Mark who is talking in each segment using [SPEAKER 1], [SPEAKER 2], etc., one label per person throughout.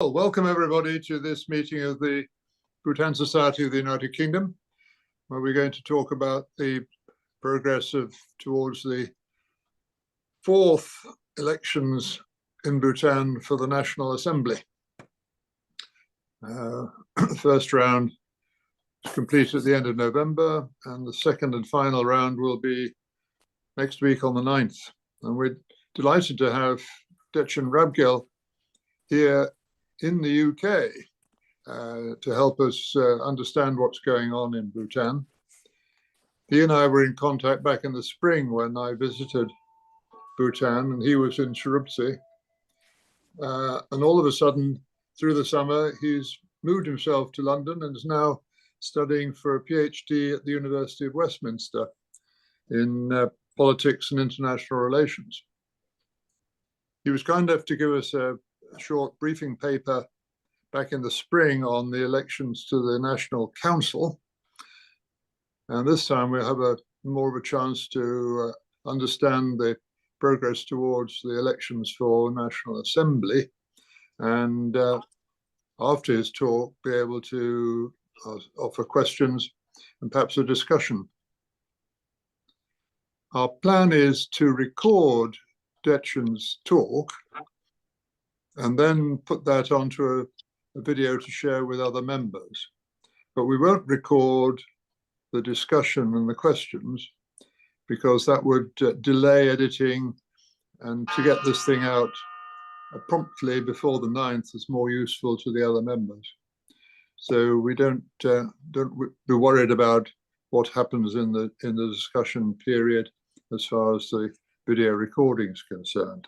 [SPEAKER 1] Well, welcome everybody to this meeting of the Bhutan Society of the United Kingdom, where we're going to talk about the progress towards the fourth elections in Bhutan for the National Assembly. The first round is complete at the end of November, and the second and final round will be next week on the 9th. And we're delighted to have Dechan Rabgil here in the UK to help us understand what's going on in Bhutan. He and I were in contact back in the spring when I visited Bhutan, and he was in Cherupsi. And all of a sudden, through the summer, he's moved himself to London and is now studying for a PhD at the University of Westminster in politics and international relations. He was kind enough to give us a short briefing paper back in the spring on the elections to the National Council. And this time we'll have more of a chance to understand the progress towards the elections for National Assembly. And after his talk, be able to offer questions and perhaps a discussion. Our plan is to record Dechan's talk and then put that onto a video to share with other members. But we won't record the discussion and the questions because that would delay editing, and to get this thing out promptly before the 9th is more useful to the other members. So we don't be worried about what happens in the discussion period as far as the video recording is concerned.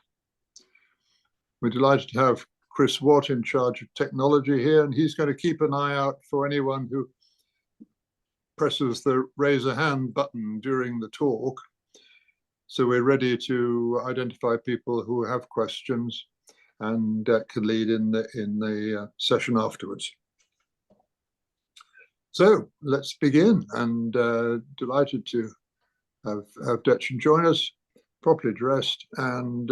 [SPEAKER 1] We're delighted to have Chris Watt in charge of technology here, and he's going to keep an eye out for anyone who presses the raise a hand button during the talk. So we're ready to identify people who have questions and can lead in the session afterwards. So let's begin, and delighted to have Dechan join us, properly dressed, and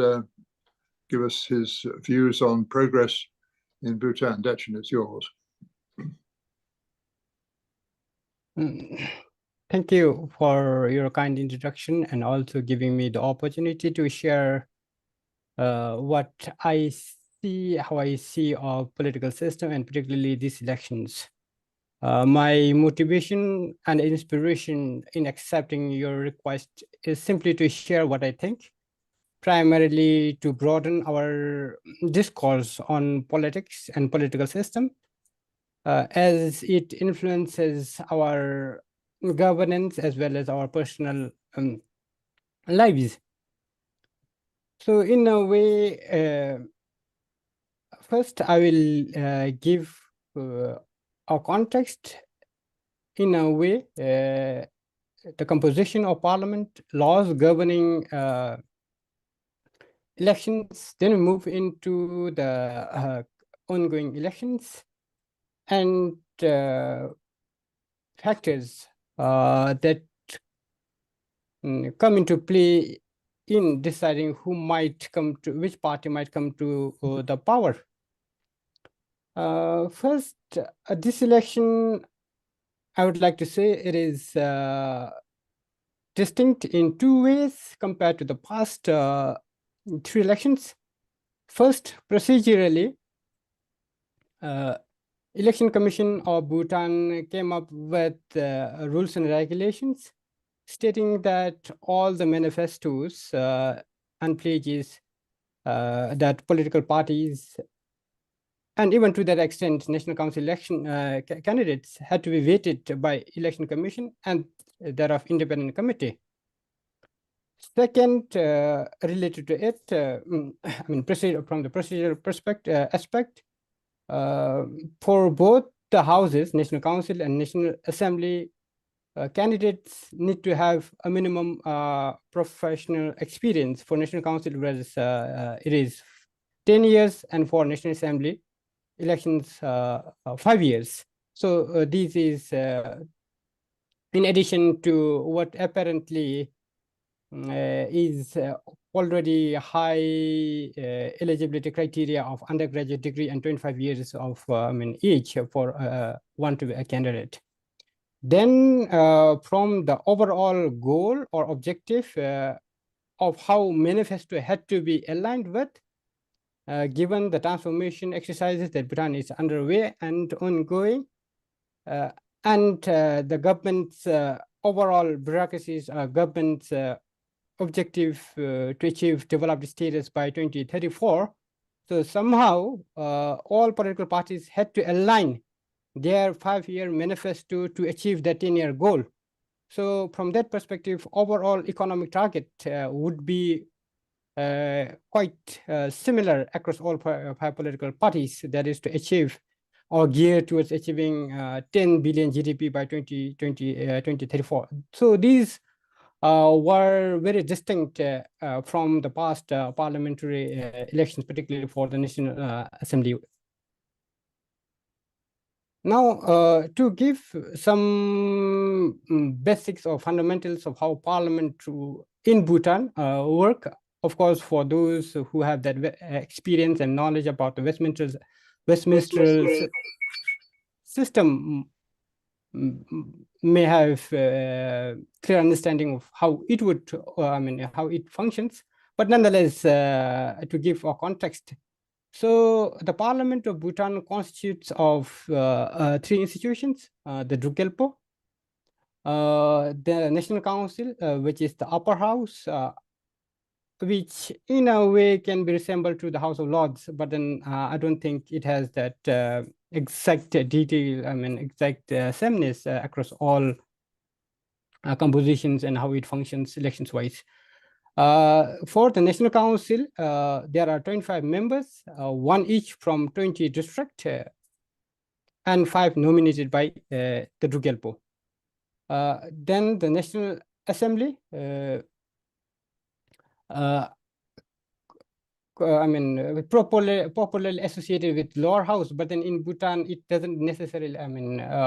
[SPEAKER 1] give us his views on progress in Bhutan. Dechan, it's yours.
[SPEAKER 2] Thank you for your kind introduction and also giving me the opportunity to share what I see, how I see our political system, and particularly these elections. My motivation and inspiration in accepting your request is simply to share what I think, primarily to broaden our discourse on politics and political system, as it influences our governance as well as our personal lives. So in a way, first I will give our context in a way, the composition of parliament, laws governing elections, then we move into the ongoing elections and factors that come into play in deciding who might come to, which party might come to the power. First, this election, I would like to say it is distinct in two ways compared to the past 3 elections. First, procedurally, Election Commission of Bhutan came up with rules and regulations stating that all the manifestos and pledges that political parties, and even to that extent, National Council election candidates had to be vetted by Election Commission and thereof independent committee. Second, related to it, I mean, from the procedural aspect, for both the houses, National Council and National Assembly, candidates need to have a minimum professional experience. For National Council, whereas it is 10 years, and for National Assembly elections, 5 years. So this is in addition to what apparently is already high eligibility criteria of undergraduate degree and 25 years of age for one to be a candidate. Then from the overall goal or objective of how manifesto had to be aligned with, given the transformation exercises that Bhutan is underway and ongoing, and the government's overall bureaucracies, government's objective to achieve developed status by 2034. So somehow all political parties had to align their 5-year manifesto to achieve the 10-year goal. So from that perspective, overall economic target would be quite similar across all five political parties, that is to achieve or gear towards achieving 10 billion GDP by 2034. So these were very distinct from the past parliamentary elections, particularly for the National Assembly. Now, to give some basics or fundamentals of how parliament in Bhutan work, of course, for those who have that experience and knowledge about the Westminster system may have clear understanding of how it would, how it functions. But nonetheless, to give a context, so the Parliament of Bhutan constitutes of 3 institutions: the Drugelpo, the National Council, which is the upper house, which in a way can be resembled to the House of Lords, but then I don't think it has that exact detail, exact sameness across all compositions and how it functions elections-wise. For the National Council, there are 25 members, 1 each from 20 districts, and 5 nominated by the Drugelpo. Then the National Assembly, popularly associated with lower house, but then in Bhutan it doesn't necessarily,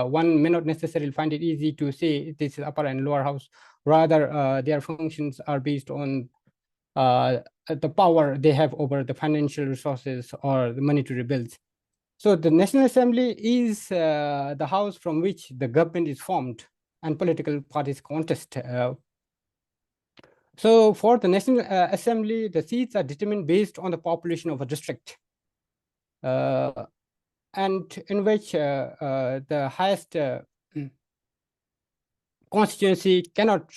[SPEAKER 2] one may not necessarily find it easy to say this is upper and lower house. Rather, their functions are based on the power they have over the financial resources or the monetary bills. So the National Assembly is the house from which the government is formed and political parties contest. So for the National Assembly, the seats are determined based on the population of a district, and in which the highest constituency cannot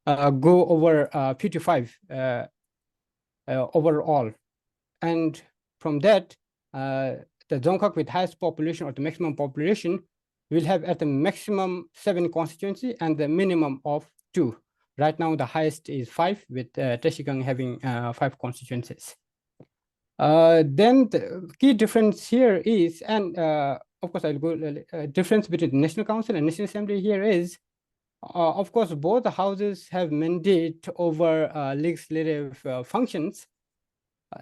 [SPEAKER 2] go over 55 overall. And from that, the Dzongkhag with highest population or the maximum population will have at the maximum 7 constituency and the minimum of 2. Right now, the highest is 5, with Trashigang having 5 constituencies. Then the key difference here is, and of course, I'll go difference between the National Council and National Assembly here is, of course, both the houses have mandate over legislative functions.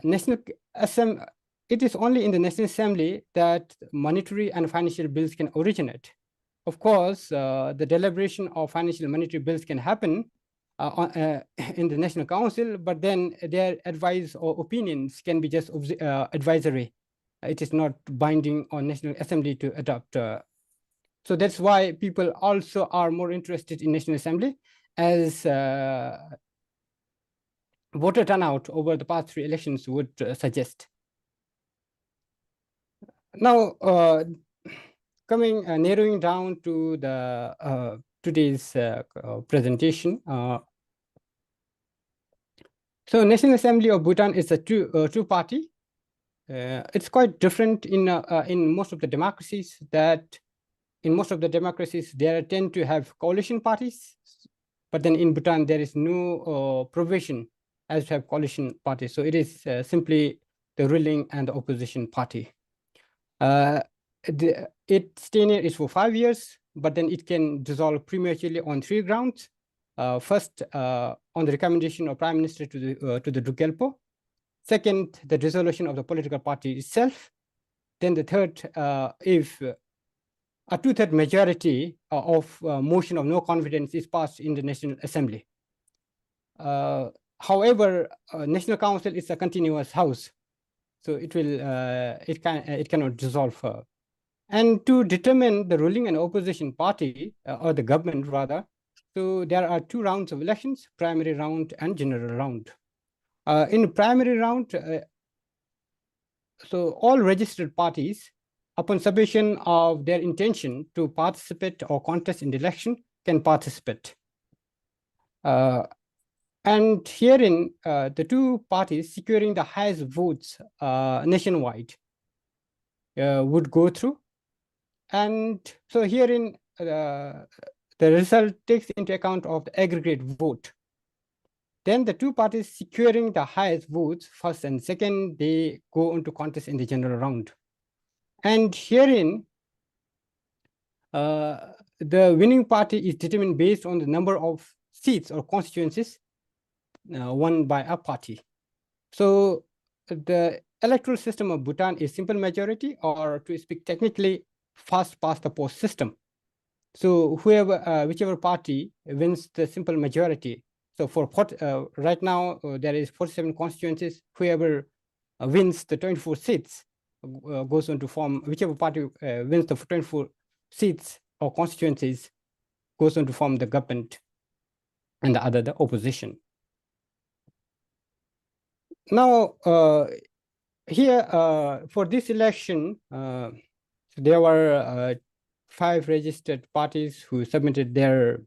[SPEAKER 2] National Assembly, it is only in the National Assembly that monetary and financial bills can originate. Of course, the deliberation of financial and monetary bills can happen in the National Council, but then their advice or opinions can be just advisory. It is not binding on National Assembly to adopt. So that's why people also are more interested in National Assembly, as voter turnout over the past 3 elections would suggest. Now, narrowing down to the today's presentation. So National Assembly of Bhutan is a two-party. It's quite different in most of the democracies. That in most of the democracies there tend to have coalition parties, but then in Bhutan there is no provision as to have coalition parties. So it is simply the ruling and the opposition party. Its tenure is for 5 years, but then it can dissolve prematurely on 3 grounds. First, on the recommendation of Prime Minister to the Drugelpo. Second, the dissolution of the political party itself. Then the third, if a 2/3 majority of motion of no confidence is passed in the National Assembly. However, National Council is a continuous house, so it cannot dissolve. And to determine the ruling and opposition party, or the government rather, so there are 2 rounds of elections: primary round and general round. In primary round, so all registered parties, upon submission of their intention to participate or contest in the election, can participate. And herein, the 2 parties securing the highest votes nationwide would go through. And so herein, the result takes into account of the aggregate vote. Then the 2 parties securing the highest votes, first and second, they go into contest in the general round. And herein, the winning party is determined based on the number of seats or constituencies won by a party. So the electoral system of Bhutan is simple majority, or to speak technically, fast past the post system. So whichever party wins the simple majority. So for right now, there is 47 constituencies. Whoever wins the 24 seats goes on to form, whichever party wins the 24 seats or constituencies goes on to form the government, and the other the opposition. Now, here for this election, there were 5 registered parties who submitted their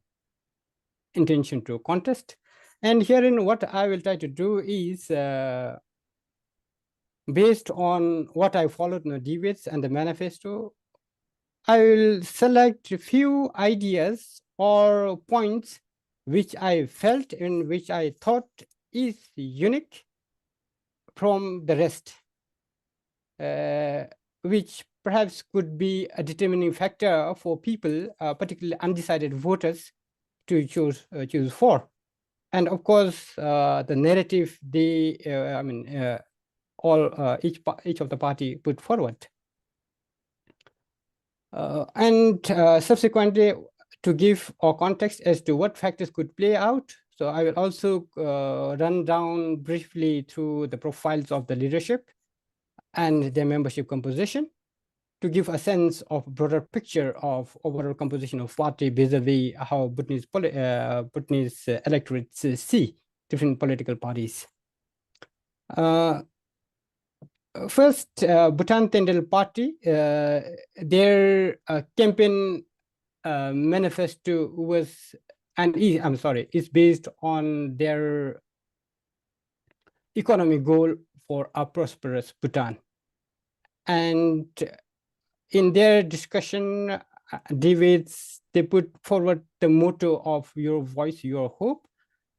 [SPEAKER 2] intention to contest. And herein, what I will try to do is, based on what I followed in the debates and the manifesto, I will select a few ideas or points which I felt and which I thought is unique from the rest, which perhaps could be a determining factor for people, particularly undecided voters, to choose for. And of course, the narrative they, each of the party put forward. And subsequently, to give our context as to what factors could play out. So I will also run down briefly through the profiles of the leadership and their membership composition, to give a sense of broader picture of overall composition of party vis-a-vis how Bhutanese electorates see different political parties. First, Bhutan Tendrel Party, their campaign manifesto was, is based on their economic goal for a prosperous Bhutan. And in their discussion debates, they put forward the motto of your voice, your hope,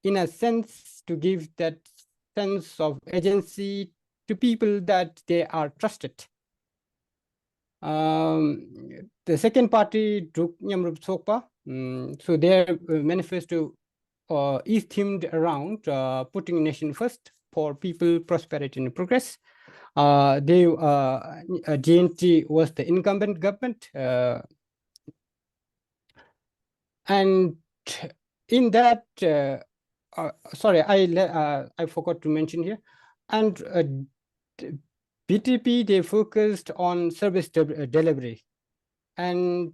[SPEAKER 2] in a sense to give that sense of agency to people that they are trusted. The second party, Druk Nyamrup Sokpa, so their manifesto is themed around putting nation first for people, prosperity, and progress. GNT was the incumbent government, and in that, sorry, I forgot to mention here, and BTP, they focused on service delivery, and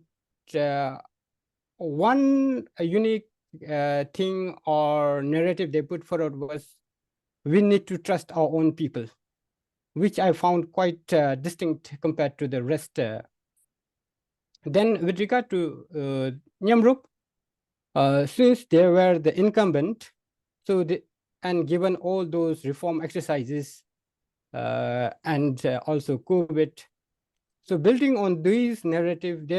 [SPEAKER 2] one unique thing or narrative they put forward was, we need to trust our own people, which I found quite distinct compared to the rest. Then with regard to Nyamrup, since they were the incumbent, so and given all those reform exercises and also COVID, so building on these narrative,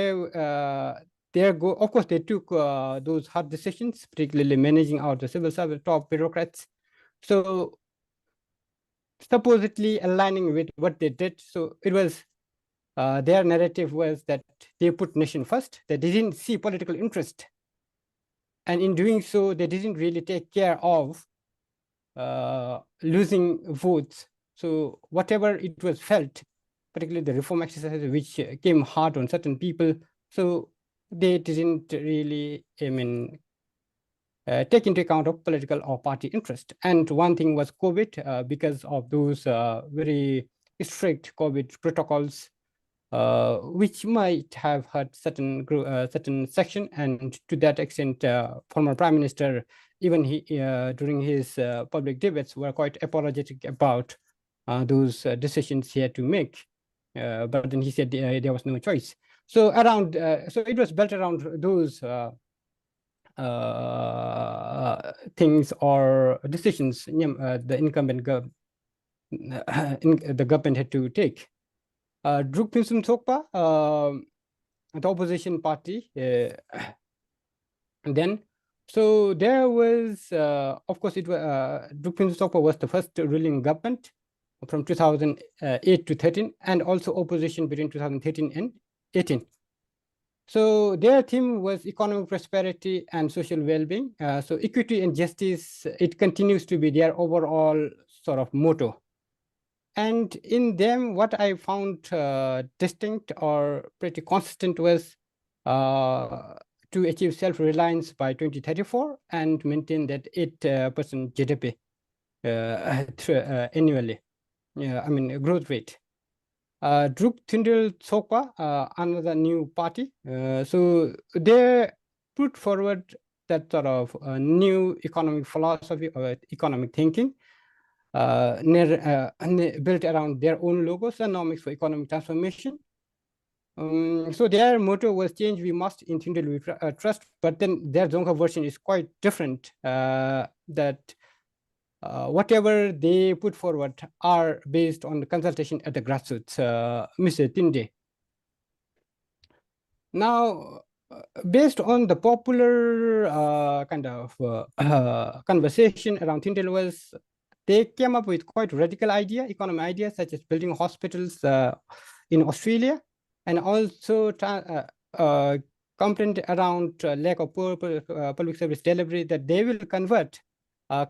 [SPEAKER 2] of course, they took those hard decisions, particularly managing out the civil service top bureaucrats. So supposedly aligning with what they did. So it was, their narrative was that they put nation first, that they didn't see political interest. And in doing so, they didn't really take care of losing votes. So whatever it was felt, particularly the reform exercises, which came hard on certain people, so they didn't really, take into account of political or party interest. And one thing was COVID, because of those very strict COVID protocols, which might have hurt certain section, and to that extent, former Prime Minister, even he during his public debates, were quite apologetic about those decisions he had to make. But then he said there was no choice. So around, so it was built around those things or decisions the incumbent the government had to take. Druk Pinsum Sokpa, the opposition party, then. So there was, of course, it was Druk Pinsum Sokpa was the first ruling government from 2008 to 13, and also opposition between 2013 and 18. So their theme was economic prosperity and social well-being. So equity and justice, it continues to be their overall sort of motto. And in them, what I found distinct or pretty consistent was to achieve self-reliance by 2034 and maintain that 8% GDP annually. I mean, growth rate. Bhutan Tendrel Party, another new party. So they put forward that sort of new economic philosophy or economic thinking, built around their own logos, economics for economic transformation. So their motto was change we must, in Tendrel we trust, but then their Dzongkha version is quite different, that whatever they put forward are based on the consultation at the grassroots, Mr. Tinde. Now, based on the popular kind of conversation around Tindale was, they came up with quite radical economic ideas, such as building hospitals in Australia, and also complaint around lack of poor public service delivery, that they will convert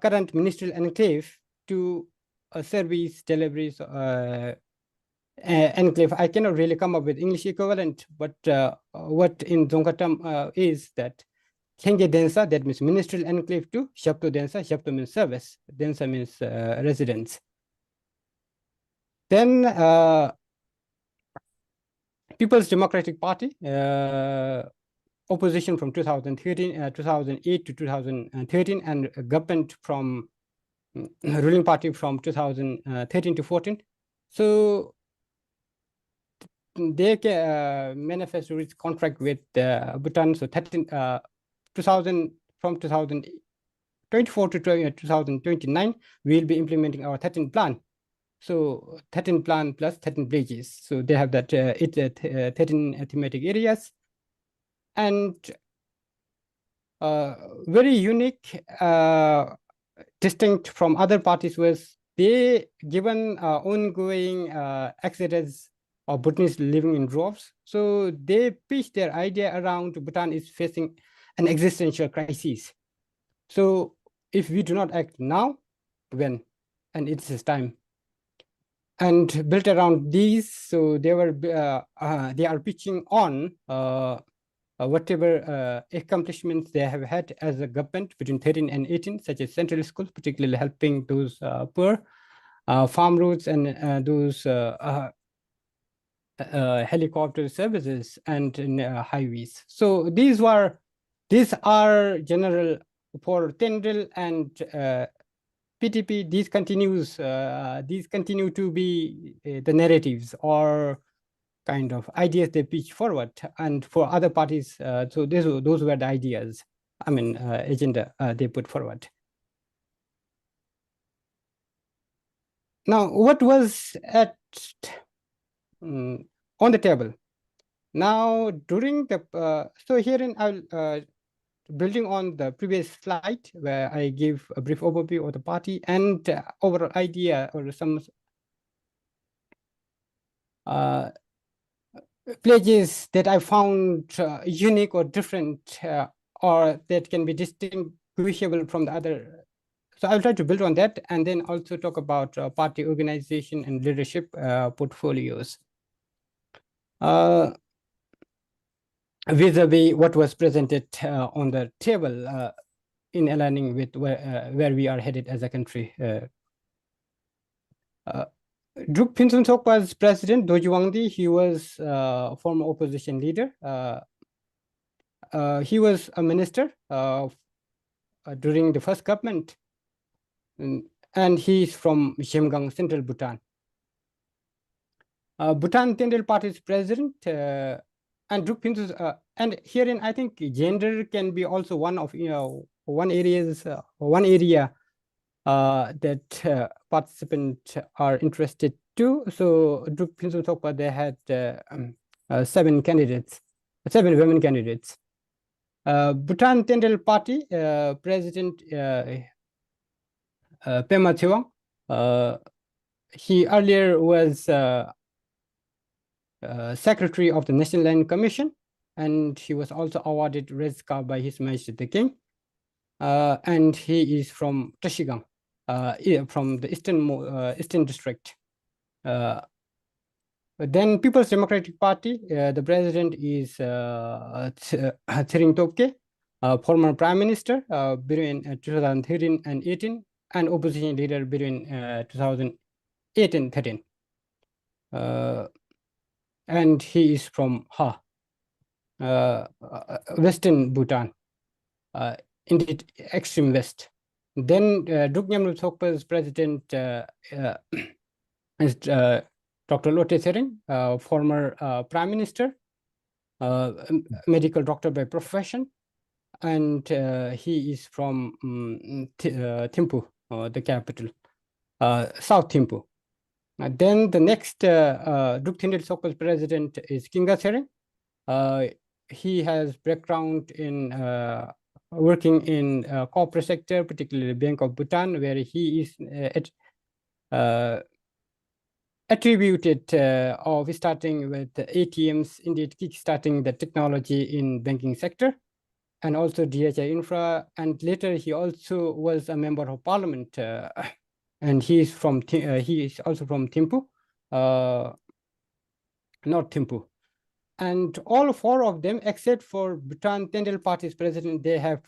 [SPEAKER 2] current ministerial enclave to a service deliveries enclave. I cannot really come up with English equivalent, but what in Dzongkha term is that Kenge Densa, that means ministerial enclave, to Shapto Densa. Shapto means service, Densa means residence. Then People's Democratic Party, opposition from 2008 to 2013, and government from ruling party from 2013 to 14. So they manifest its contract with Bhutan. So 2000 from 2024 to 2029, we'll be implementing our 13 plan. So 13 plan plus 13 bridges. So they have that 13 thematic areas. And very unique, distinct from other parties was they given ongoing exodus of Bhutanese living in droves. So they pitched their idea around Bhutan is facing an existential crisis. So if we do not act now, when? And it's time. And built around these, so they were they are pitching on whatever accomplishments they have had as a government between 13 and 18, such as central schools, particularly helping those poor, farm routes, and those helicopter services and highways. So these are general for Tendrel and PTP. These continue to be the narratives or kind of ideas they pitch forward. And for other parties, so those were the ideas, I mean, agenda they put forward. Now, what was at on the table? Now, during the, so herein I'll, building on the previous slide where I give a brief overview of the party and overall idea or some pledges that I found unique or different or that can be distinguishable from the other. So I'll try to build on that and then also talk about party organization and leadership portfolios. Vis-a-vis what was presented on the table. in aligning with where we are headed as a country. Druk Pinson Sok was president. Doji Wangdi, he was former opposition leader. He was a minister during the first government, and he's from Shemgang, Central Bhutan. Bhutan Tendrel Party's president, and Druk Pinson, and herein I think gender can be also one of one area that participants are interested to. So Druk Pinson Sokpa, they had 7 candidates, 7 women candidates. Bhutan Tendrel Party president Pema Chewang, he earlier was secretary of the National Land Commission, and he was also awarded Red Scar by His Majesty the King. And he is from Trashigang, from the eastern district. Then People's Democratic Party, the president is Tsering Topke, former prime minister between 2013 and 18, and opposition leader between 2008 and 13. And he is from Ha, Western Bhutan, indeed extreme west. Then Druk Nyamrup Sokpa's president is Dr. Lote Tshering, former prime minister, medical doctor by profession, and he is from Thimphu, the capital, South Thimphu. Then the next Druk Tendrel Sokpa's president is Kinga Tshering. He has background in working in corporate sector, particularly Bank of Bhutan, where he is attributed of starting with ATMs, indeed kickstarting the technology in banking sector, and also DHI Infra. And later he also was a member of parliament, and he is also from Thimphu, North Thimphu. And all 4 of them, except for Bhutan Tendrel Party's president, they have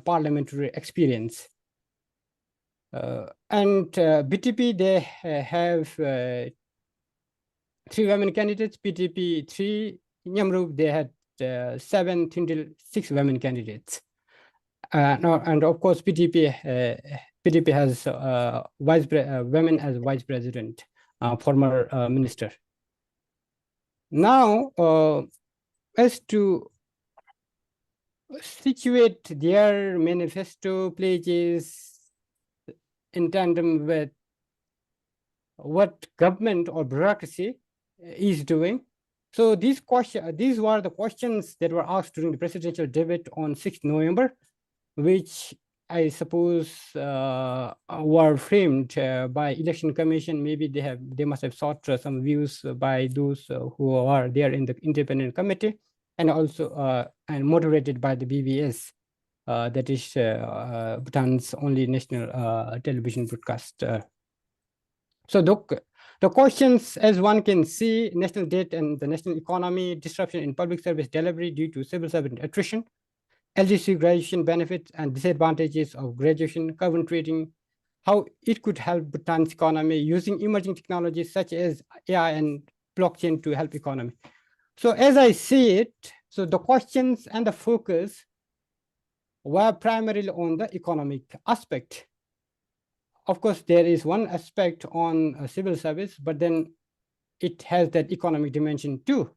[SPEAKER 2] parliamentary experience. And BTP, they have 3 women candidates. BTP 3, Nyamrup, they had 7, Tendrel 6 women candidates. Now, and of course, BTP has women as vice president, former minister. Now, as to situate their manifesto pledges in tandem with what government or bureaucracy is doing. So these were the questions that were asked during the presidential debate on 6th November, which I suppose were framed by Election Commission. Maybe they must have sought some views by those who are there in the independent committee, and also and moderated by the BBS, that is Bhutan's only national television broadcast. So the questions, as one can see: national debt and the national economy, disruption in public service delivery due to civil servant attrition, LGC graduation benefits and disadvantages of graduation, carbon trading, how it could help Bhutan's economy using emerging technologies such as AI and blockchain to help economy. So as I see it, so the questions and the focus were primarily on the economic aspect. Of course, there is one aspect on civil service, but then it has that economic dimension too.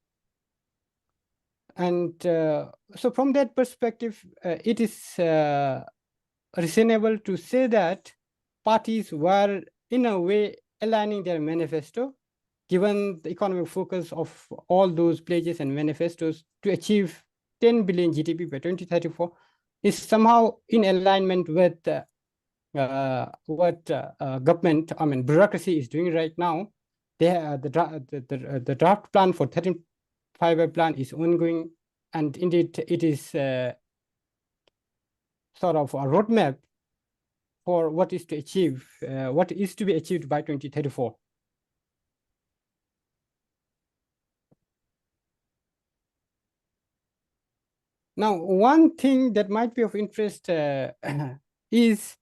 [SPEAKER 2] And so from that perspective, it is reasonable to say that parties were in a way aligning their manifesto, given the economic focus of all those pledges and manifestos to achieve 10 billion GDP by 2034 is somehow in alignment with what government, bureaucracy is doing right now. The draft plan for 13th Five-Year Plan is ongoing, and indeed it is sort of a roadmap for what is to achieve, what is to be achieved by 2034. Now, one thing that might be of interest is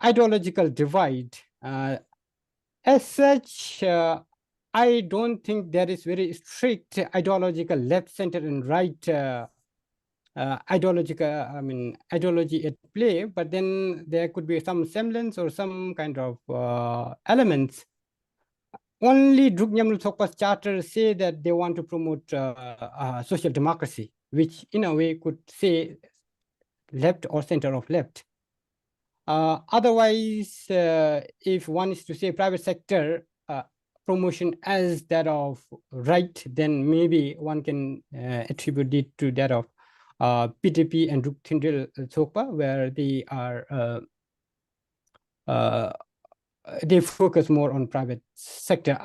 [SPEAKER 2] ideological divide. As such, I don't think there is very strict ideological left, center, and right ideology at play, but then there could be some semblance or some kind of elements. Only Druk Nyamru Thokpa's charter say that they want to promote social democracy, which in a way could say left or center of left. Otherwise, if one is to say private sector promotion as that of right, then maybe one can attribute it to that of PTP and Druk Tendrel Thokpa, where they are they focus more on private sector.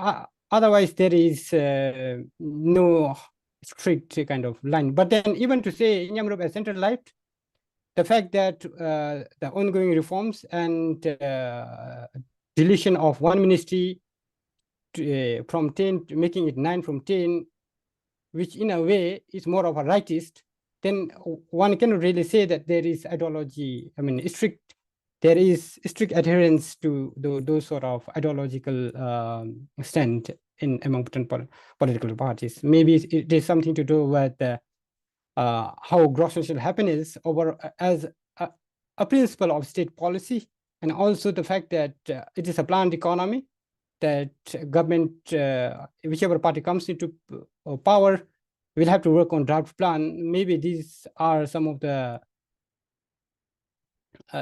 [SPEAKER 2] Otherwise, there is no strict kind of line. But then even to say Nyamrup as central left, the fact that the ongoing reforms and deletion of one ministry from 10, making it 9 from 10, which in a way is more of a rightist, then one cannot really say that there is ideology, there is strict adherence to those sort of ideological stand among Bhutan political parties. Maybe it is something to do with how gross social happiness over as a principle of state policy, and also the fact that it is a planned economy, that government, whichever party comes into power, will have to work on draft plan. Maybe these are some of the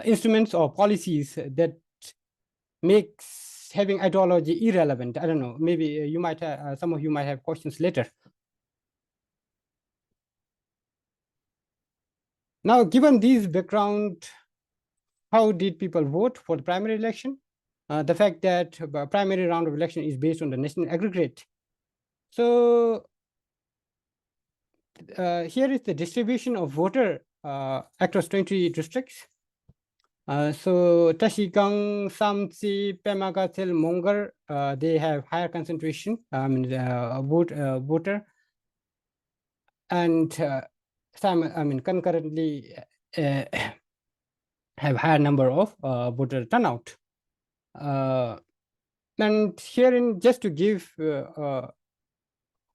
[SPEAKER 2] instruments or policies that makes having ideology irrelevant. I don't know. Maybe you might some of you might have questions later. Now, given this background, how did people vote for the primary election? The fact that primary round of election is based on the national aggregate. So here is the distribution of voter across 20 districts. So Trashigang, Samtsi, Pemagatil, Mongar, they have higher concentration, voter, and some, concurrently have higher number of voter turnout. And herein, just to give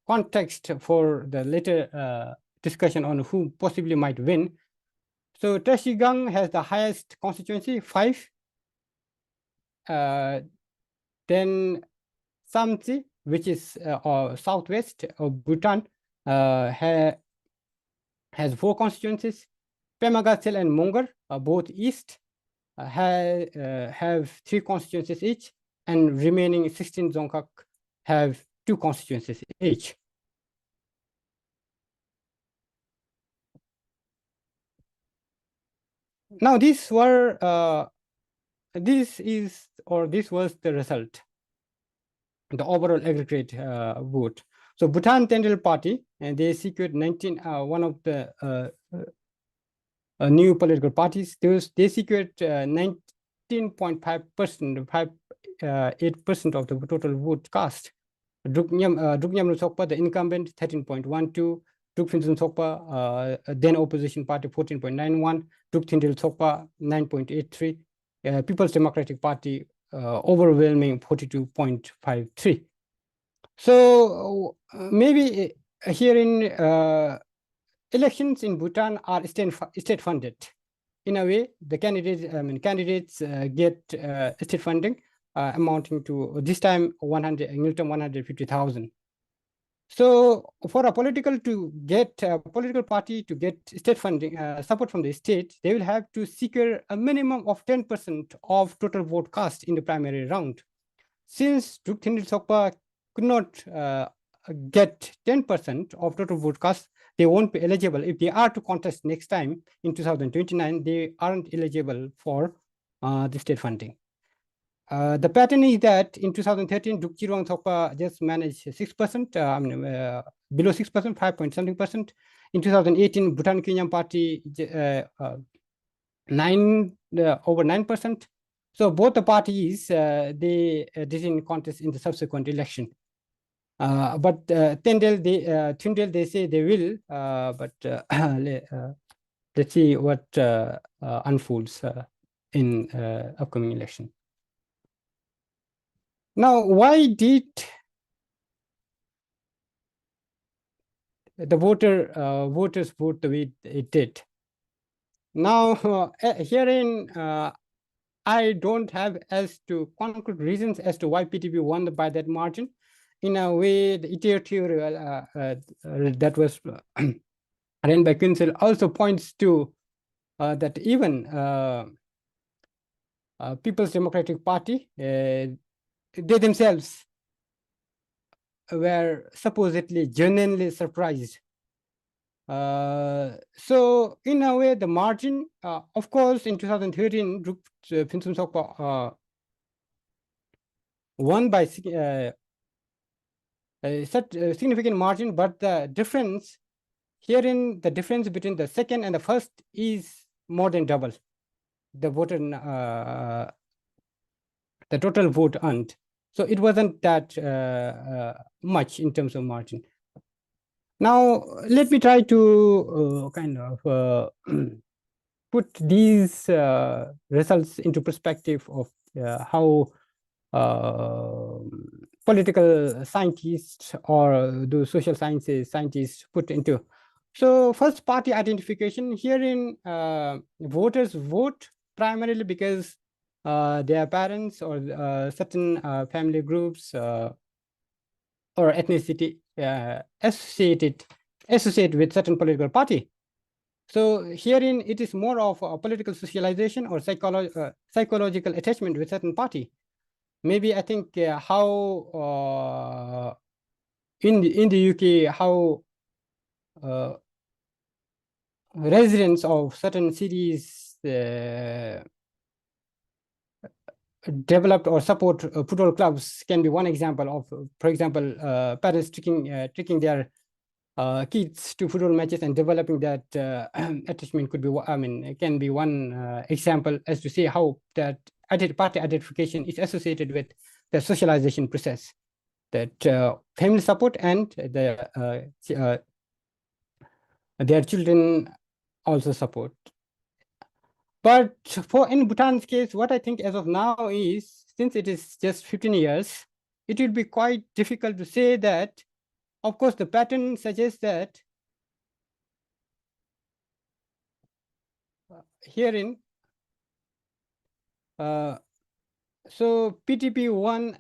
[SPEAKER 2] context for the later discussion on who possibly might win. So Trashigang has the highest constituency, 5. Then Samtsi, which is southwest of Bhutan, has 4 constituencies. Pemagatil and Mongar, both east, have 3 constituencies each, and remaining 16 Dzongkhag have 2 constituencies each. Now, this was the result, the overall aggregate vote. So Bhutan Tendrel Party, and they secured one of the new political parties. They secured 19.5%, 8% of the total vote cast. Druk Nyamru Thokpa, the incumbent, 13.12. Druk Finsun Thokpa, then opposition party, 14.91. Druk Tendrel Thokpa, 9.83. People's Democratic Party, overwhelming 42.53. So maybe here in elections in Bhutan are state funded. In a way, the candidates get state funding amounting to this time 150,000. So for a political party to get state funding support from the state, they will have to secure a minimum of 10% of total vote cast in the primary round. Since Druk Tendrel Thokpa could not get 10% of total vote cast, they won't be eligible. If they are to contest next time in 2029, they aren't eligible for the state funding. The pattern is that in 2013, Druk Jirwang Thokpa just managed 6%, below 6%, 5.something%. In 2018, Bhutan Kinyam Party, over 9%. So both the parties, they didn't contest in the subsequent election. But Tendrel, they say they will, but let's see what unfolds in upcoming election. Now, why did the voters vote the way it did? Now, herein, I don't have as to concrete reasons as to why PTP won by that margin. In a way, the editorial that was ran by Council also points to that even People's Democratic Party, they themselves were supposedly genuinely surprised. So in a way, the margin, of course, in 2013, Phimsum Sokpa won by such a significant margin, but the difference herein, the difference between the second and the first is more than double the voter, the total vote earned. So it wasn't that much in terms of margin. Now, let me try to kind of put these results into perspective of how political scientists or the social sciences scientists put into. So first, party identification. Herein, voters vote primarily because their parents or certain family groups or ethnicity associate with certain political party. So herein, it is more of a political socialization or psychological attachment with certain party. Maybe I think how in the UK, how residents of certain cities developed or support football clubs can be one example of, for example, parents taking their kids to football matches and developing that attachment could be, I mean, it can be one example as to see how that party identification is associated with the socialization process, that family support and their children also support. But in Bhutan's case, what I think as of now is, since it is just 15 years, it will be quite difficult to say that. Of course, the pattern suggests that herein, so PTP won,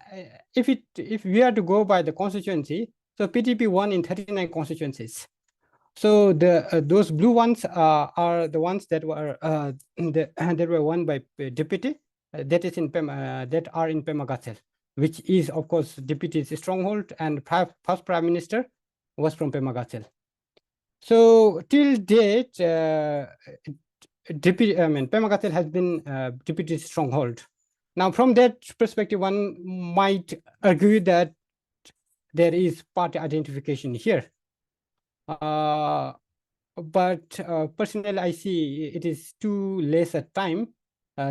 [SPEAKER 2] if we are to go by the constituency, so PTP won in 39 constituencies. So those blue ones are the ones that were that were won by deputy that is in that are in Pema Gatsel, which is of course deputy's stronghold, and first prime minister was from Pema Gatsel. So till date, deputy, I mean, Pema Gatsel has been deputy's stronghold. Now, from that perspective, one might argue that there is party identification here. But personally, I see it is too less a time,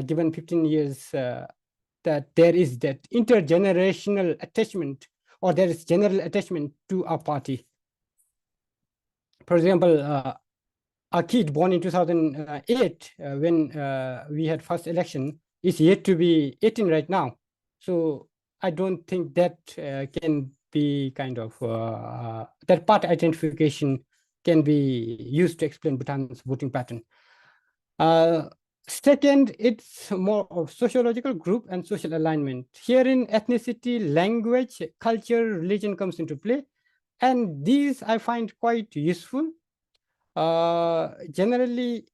[SPEAKER 2] given 15 years, that there is that intergenerational attachment, or there is general attachment to a party. For example, a kid born in 2008, when we had first election, is yet to be 18 right now. So I don't think that can be kind of, that party identification can be used to explain Bhutan's voting pattern. Second, it's more of sociological group and social alignment. Herein, ethnicity, language, culture, religion comes into play. And these I find quite useful. Generally,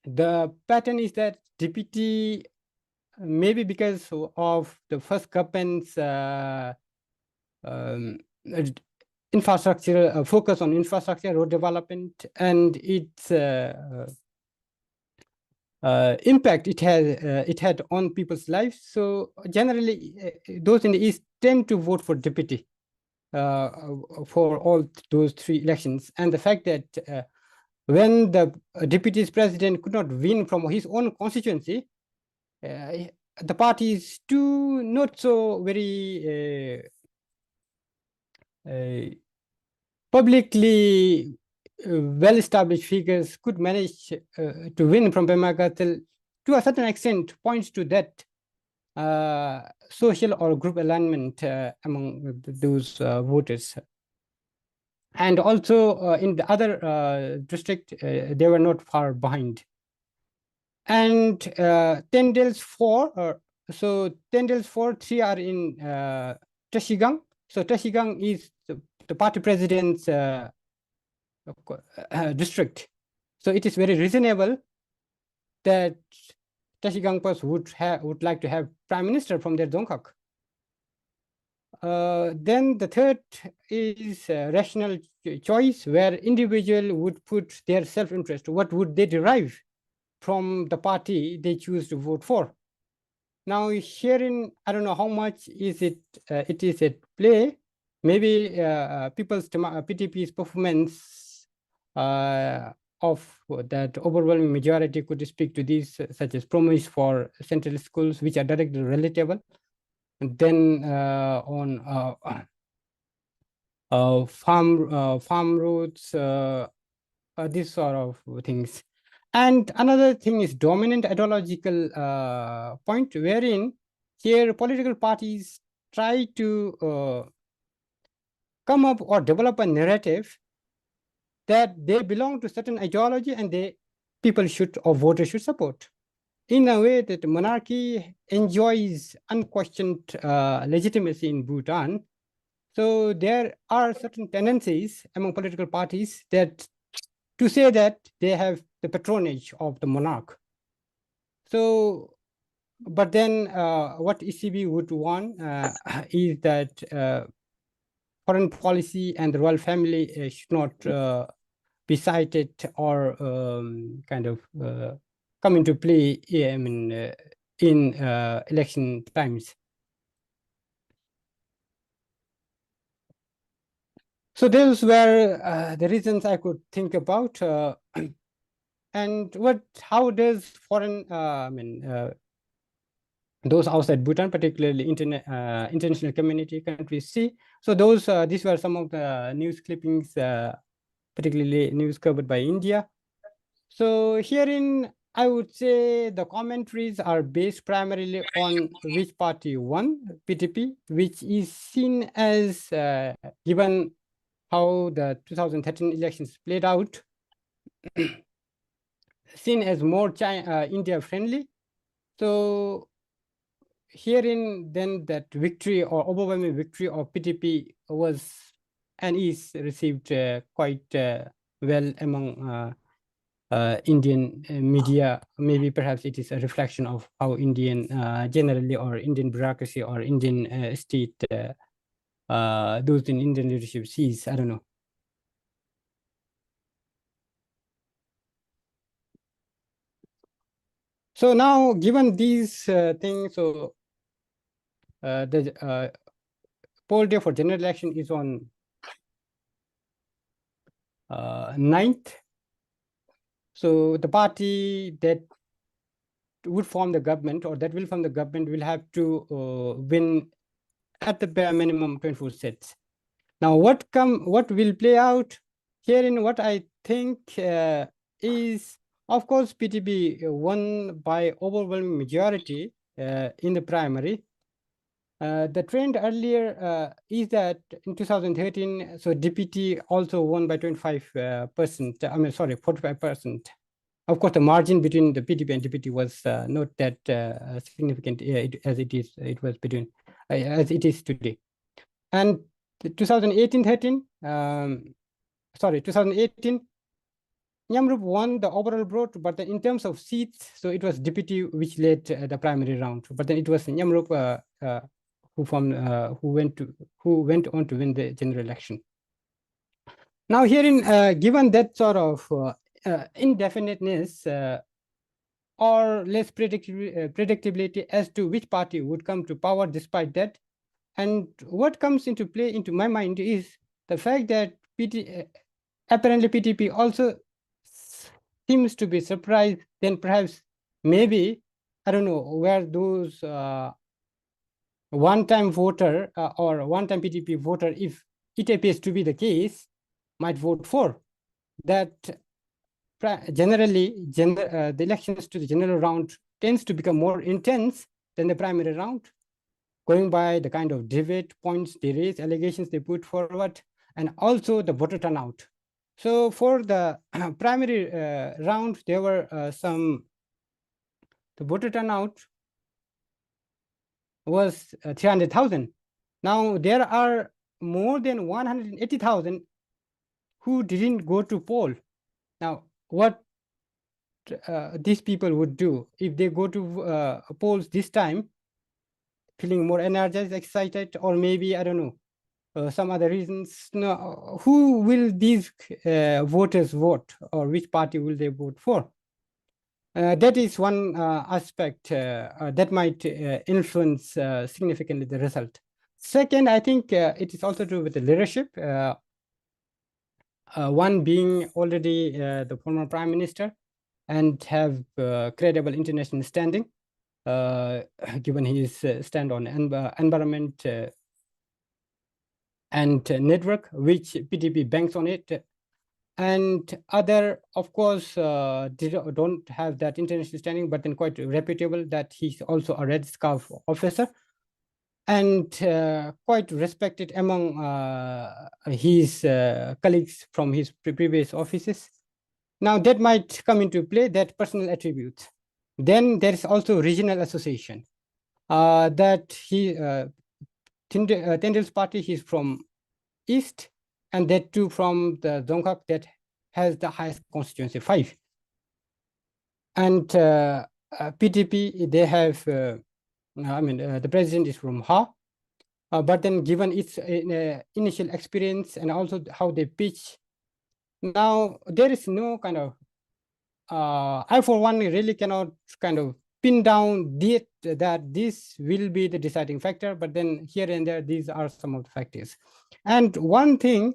[SPEAKER 2] the pattern is that DPT, maybe because of the first government's infrastructure, focus on infrastructure, road development, and its impact it had on people's lives. So generally, those in the East tend to vote for deputy for all those three elections. And the fact that when the deputy's president could not win from his own constituency, the parties, two not so very publicly well-established figures could manage to win from Pemakatel to a certain extent points to that social or group alignment among those voters. And also in the other district, they were not far behind. And Tendrel's 4, so Tendrel's 3 are in Trashigang. So Trashigang is the party president's district. So it is very reasonable that Trashigang would like to have prime minister from their Dongkak. Then the third is rational choice, where individual would put their self-interest. What would they derive from the party they choose to vote for? Now herein, I don't know how much is it is at play. Maybe PTP's performance of that overwhelming majority could speak to these, such as promise for central schools, which are directly relatable. And then on farm roads, these sort of things. And another thing is dominant ideological point, wherein here political parties try to come up or develop a narrative that they belong to certain ideology and people should or voters should support, in a way that monarchy enjoys unquestioned legitimacy in Bhutan. So there are certain tendencies among political parties that to say that they have the patronage of the monarch. So, but then what ECB would want is that foreign policy and the royal family should not be cited or kind of come into play in election times. So those were the reasons I could think about. And how does foreign, those outside Bhutan, particularly international community countries see? So these were some of the news clippings, particularly news covered by India. So herein, I would say the commentaries are based primarily on which party won, PTP, which is seen as, given how the 2013 elections played out, seen as more India friendly. So herein, then that victory or overwhelming victory of PTP was and is received quite well among Indian media. Maybe perhaps it is a reflection of how Indian generally, or Indian bureaucracy, or Indian state, those in Indian leadership sees. I don't know. So now, given these things, so the poll day for general election is on 9th. So the party that would form the government, or that will form the government, will have to win at the bare minimum 24 seats. Now, what will play out herein? What I think is, of course, PTP won by overwhelming majority in the primary. The trend earlier is that in 2013, so DPT also won by 25%. I mean, sorry, 45%. Of course, the margin between the PTP and DPT was not that significant as it is. It was between as it is today. And 2018, sorry, 2018, Nyamrup won the overall vote, but then in terms of seats, so it was DPT which led the primary round. But then it was Nyamrup who went on to win the general election. Now, herein, given that sort of indefiniteness or less predictability as to which party would come to power despite that, and what comes into play into my mind is the fact that apparently PTP also seems to be surprised, then perhaps maybe I don't know where those one-time voter or one-time PTP voter, if it appears to be the case, might vote for. That generally, the elections to the general round tends to become more intense than the primary round, going by the kind of debate points they raise, allegations they put forward, and also the voter turnout. So for the primary round, there were the voter turnout was 300,000. Now there are more than 180,000 who didn't go to poll. Now, what these people would do if they go to polls this time, feeling more energized, excited, or maybe, I don't know, some other reasons. No, who will these voters vote, or which party will they vote for? That is one aspect that might influence significantly the result. Second, I think it is also to do with the leadership. One being already the former prime minister and have credible international standing, given his stand on environment and network, which PTP banks on it. And other, of course, don't have that international standing, but then quite reputable that he's also a Red Scarf officer and quite respected among his colleagues from his previous offices. Now that might come into play, that personal attributes. Then there is also regional association that he, Tendrel's party, he's from East, and that too from the Dzongkhag that has the highest constituency, 5. And PTP, they have, the president is from Ha, but then given its initial experience and also how they pitch, now there is no kind of, I for one really cannot kind of pin down that this will be the deciding factor, but then here and there, these are some of the factors. And one thing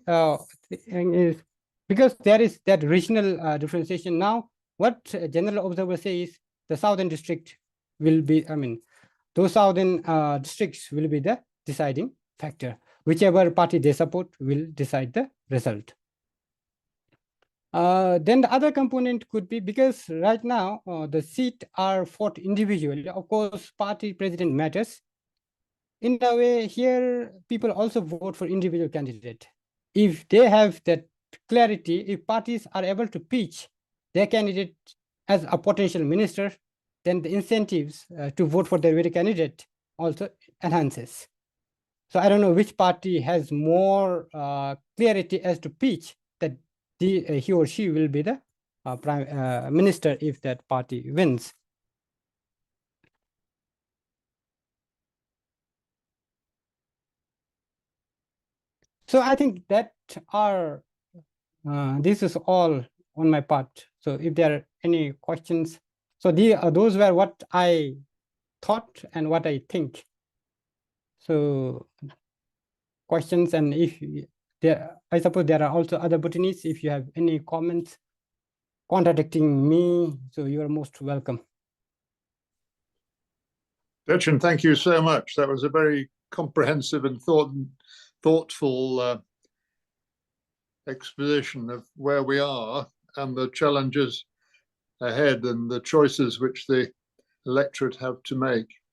[SPEAKER 2] is, because there is that regional differentiation now, what general observers say is the southern district will be, those southern districts will be the deciding factor. Whichever party they support will decide the result. Then the other component could be, because right now the seats are fought individually. Of course, party president matters. In a way, here people also vote for individual candidate. If they have that clarity, if parties are able to pitch their candidate as a potential minister, then the incentives to vote for their very candidate also enhances. So I don't know which party has more clarity as to pitch that he or she will be the prime minister if that party wins. So I think that this is all on my part. So if there are any questions, so those were what I thought and what I think. So questions, and if there, I suppose there are also other Bhutanese, if you have any comments contradicting me, so you are most welcome.
[SPEAKER 1] Dechen, thank you so much. That was a very comprehensive and thoughtful exposition of where we are and the challenges ahead and the choices which the electorate have to make.